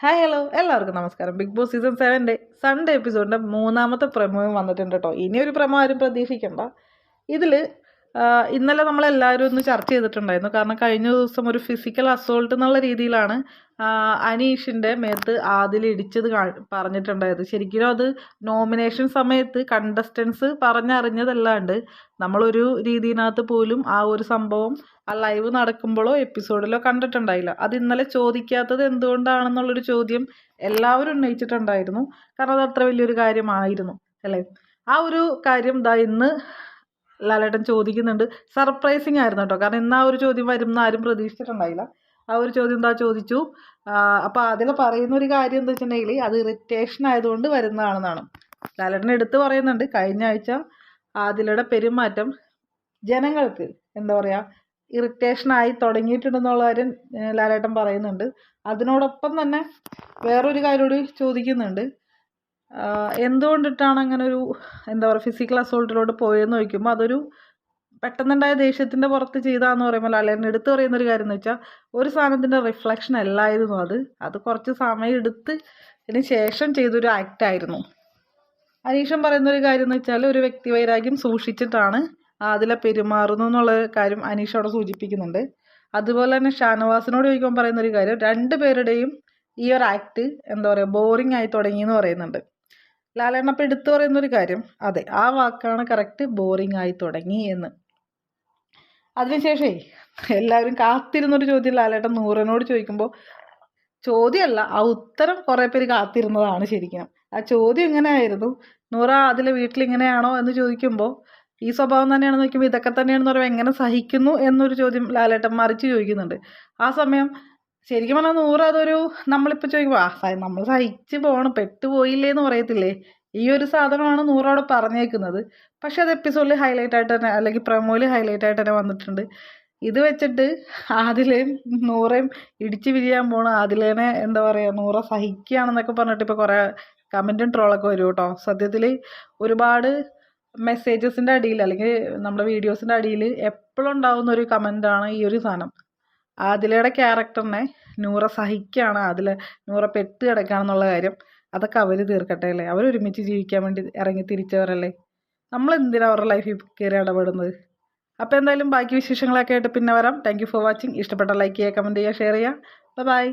Hi hello എല്ലാവർക്കും നമസ്കാരം. Big boss season 7 Sunday എപ്പിസോഡിൻ്റെ മൂന്നാമത്തെ പ്രമോയും വന്നിട്ടുണ്ട് കേട്ടോ. ഇനിയൊരു പ്രമോ ആരും പ്രതീക്ഷിക്കണ്ട. ഇതിൽ ഇന്നലെ നമ്മളെല്ലാവരും ഒന്ന് ചർച്ച ചെയ്തിട്ടുണ്ടായിരുന്നു. കാരണം കഴിഞ്ഞ ദിവസം ഒരു ഫിസിക്കൽ അസോൾട്ട് എന്നുള്ള രീതിയിലാണ് അനീഷിൻ്റെ മേത്ത് ആദിൽ ഇടിച്ചത് പറഞ്ഞിട്ടുണ്ടായത്. ശരിക്കും അത് നോമിനേഷൻ സമയത്ത് കണ്ടസ്റ്റൻസ് പറഞ്ഞറിഞ്ഞതല്ലാണ്ട് നമ്മളൊരു രീതിയിനകത്ത് പോലും ആ ഒരു സംഭവം ആ ലൈവ് നടക്കുമ്പോഴോ എപ്പിസോഡിലോ കണ്ടിട്ടുണ്ടായില്ല. അത് ഇന്നലെ ചോദിക്കാത്തത് എന്തുകൊണ്ടാണെന്നുള്ളൊരു ചോദ്യം എല്ലാവരും ഉന്നയിച്ചിട്ടുണ്ടായിരുന്നു. കാരണം അത് അത്ര വലിയൊരു കാര്യമായിരുന്നു അല്ലേ. ആ ഒരു കാര്യം ഇന്ന് ലാലേട്ടൻ ചോദിക്കുന്നുണ്ട്. സർപ്രൈസിങ് ആയിരുന്നു കേട്ടോ. കാരണം ഇന്ന് ആ ഒരു ചോദ്യം വരുമെന്ന് ആരും പ്രതീക്ഷിച്ചിട്ടുണ്ടായില്ല. ആ ഒരു ചോദ്യം ചോദിച്ചു. അപ്പോൾ അതിൽ പറയുന്ന ഒരു കാര്യം എന്താ വെച്ചിട്ടുണ്ടെങ്കിൽ അത് ഇറിറ്റേഷൻ ആയതുകൊണ്ട് വരുന്നതാണെന്നാണ് ലാലേട്ടൻ എടുത്ത് പറയുന്നുണ്ട്. കഴിഞ്ഞ ആഴ്ച ആദിലയുടെ പെരുമാറ്റം ജനങ്ങൾക്ക് എന്താ പറയുക ഇറിറ്റേഷനായി തുടങ്ങിയിട്ടുണ്ടെന്നുള്ള കാര്യം ലാലേട്ടൻ പറയുന്നുണ്ട്. അതിനോടൊപ്പം തന്നെ വേറൊരു കാര്യം കൂടി ചോദിക്കുന്നുണ്ട്. എന്തുകൊണ്ടിട്ടാണ് അങ്ങനെ ഒരു എന്താ പറയുക ഫിസിക്കൽ അസോൾട്ടിലോട്ട് പോയെന്ന് ചോദിക്കുമ്പോൾ അതൊരു പെട്ടെന്നുണ്ടായ ദേഷ്യത്തിൻ്റെ പുറത്ത് ചെയ്താന്ന് പറയുമ്പോൾ ലാലേട്ടൻ എടുത്ത് പറയുന്നൊരു കാര്യം എന്ന് വെച്ചാൽ ഒരു സാധനത്തിൻ്റെ റിഫ്ലക്ഷൻ അല്ലായിരുന്നു അത് കുറച്ച് സമയം എടുത്ത് ഇതിന് ശേഷം ചെയ്തൊരു ആക്റ്റായിരുന്നു. അനീഷൻ പറയുന്നൊരു കാര്യം എന്ന് വെച്ചാൽ ഒരു വ്യക്തി വൈരാഗ്യം സൂക്ഷിച്ചിട്ടാണ് അതിലെ പെരുമാറുന്നു എന്നുള്ള കാര്യം അനീഷ് അവിടെ സൂചിപ്പിക്കുന്നുണ്ട്. അതുപോലെ തന്നെ ഷാനവാസിനോട് ചോദിക്കുമ്പോൾ പറയുന്നൊരു കാര്യം രണ്ടുപേരുടെയും ഈ ഒരു ആക്ട് എന്താ പറയുക ബോറിംഗ് ആയി തുടങ്ങി എന്ന് പറയുന്നുണ്ട്. ലാലേട്ടൻ അപ്പം എടുത്തു പറയുന്നൊരു കാര്യം അതെ ആ വാക്കാണ് കറക്റ്റ്, ബോറിംഗ് ആയി തുടങ്ങി എന്ന്. അതിനുശേഷമേ എല്ലാവരും കാത്തിരുന്നൊരു ചോദ്യം ലാലേട്ടൻ നൂറിനോട് ചോദിക്കുമ്പോൾ ചോദ്യമല്ല ആ ഉത്തരം കുറേ പേര് കാത്തിരുന്നതാണ് ശരിക്കും. ആ ചോദ്യം എങ്ങനെയായിരുന്നു, നൂറ അതിലെ വീട്ടിലിങ്ങനെയാണോ എന്ന് ചോദിക്കുമ്പോൾ ഈ സ്വഭാവം തന്നെയാണെന്ന് ചോദിക്കുമ്പോൾ ഇതൊക്കെ തന്നെയാണെന്ന് പറയുമ്പോൾ എങ്ങനെ സഹിക്കുന്നു എന്നൊരു ചോദ്യം ലാലേട്ടൻ മറിച്ച് ചോദിക്കുന്നുണ്ട്. ആ സമയം ശരിക്കും പറഞ്ഞാൽ നൂറ് അതൊരു നമ്മളിപ്പോൾ ചോദിക്കുമ്പോൾ നമ്മൾ സഹിച്ച് പോകണം പെട്ടുപോയില്ലേ എന്ന് പറയത്തില്ലേ, ഈ ഒരു സാധനമാണ് നൂറവിടെ പറഞ്ഞേക്കുന്നത്. പക്ഷെ അത് എപ്പിസോഡിൽ ഹൈലൈറ്റ് ആയിട്ട് തന്നെ അല്ലെങ്കിൽ പ്രമോയിൽ ഹൈലൈറ്റ് ആയിട്ട് തന്നെ വന്നിട്ടുണ്ട്. ഇത് വെച്ചിട്ട് ആദിലയും നൂറയും ഇടിച്ച് പിരിയാൻ പോണ ആദിലേനെ എന്താ പറയുക നൂറ സഹിക്കുകയാണെന്നൊക്കെ പറഞ്ഞിട്ട് ഇപ്പോൾ കുറേ കമൻറ്റും ട്രോളൊക്കെ വരും കേട്ടോ. സത്യത്തിൽ ഒരുപാട് മെസ്സേജസിൻ്റെ അടിയിൽ അല്ലെങ്കിൽ നമ്മുടെ വീഡിയോസിൻ്റെ അടിയിൽ എപ്പോഴും ഉണ്ടാകുന്ന ഒരു കമൻറ്റാണ് ഈ ഒരു സാധനം. ആദിലയുടെ ക്യാരക്ടറിനെ നൂറ സഹിക്കുകയാണ്, നൂറ പെട്ട് കിടക്കുകയാണെന്നുള്ള കാര്യം. അതൊക്കെ അവർ തീർക്കട്ടെ അല്ലേ. അവരൊരുമിച്ച് ജീവിക്കാൻ വേണ്ടി ഇറങ്ങി തിരിച്ചവരല്ലേ. നമ്മളെന്തിനാണ് അവരുടെ ലൈഫിൽ കയറി ഇടപെടുന്നത്. അപ്പോൾ എന്തായാലും ബാക്കി വിശേഷങ്ങളൊക്കെ ആയിട്ട് പിന്നെ വരാം. Thank you for watching. ഇഷ്ടപ്പെട്ട ലൈക്ക് ചെയ്യുക, കമൻറ്റ് ചെയ്യുക, ഷെയർ ചെയ്യുക. ബൈ.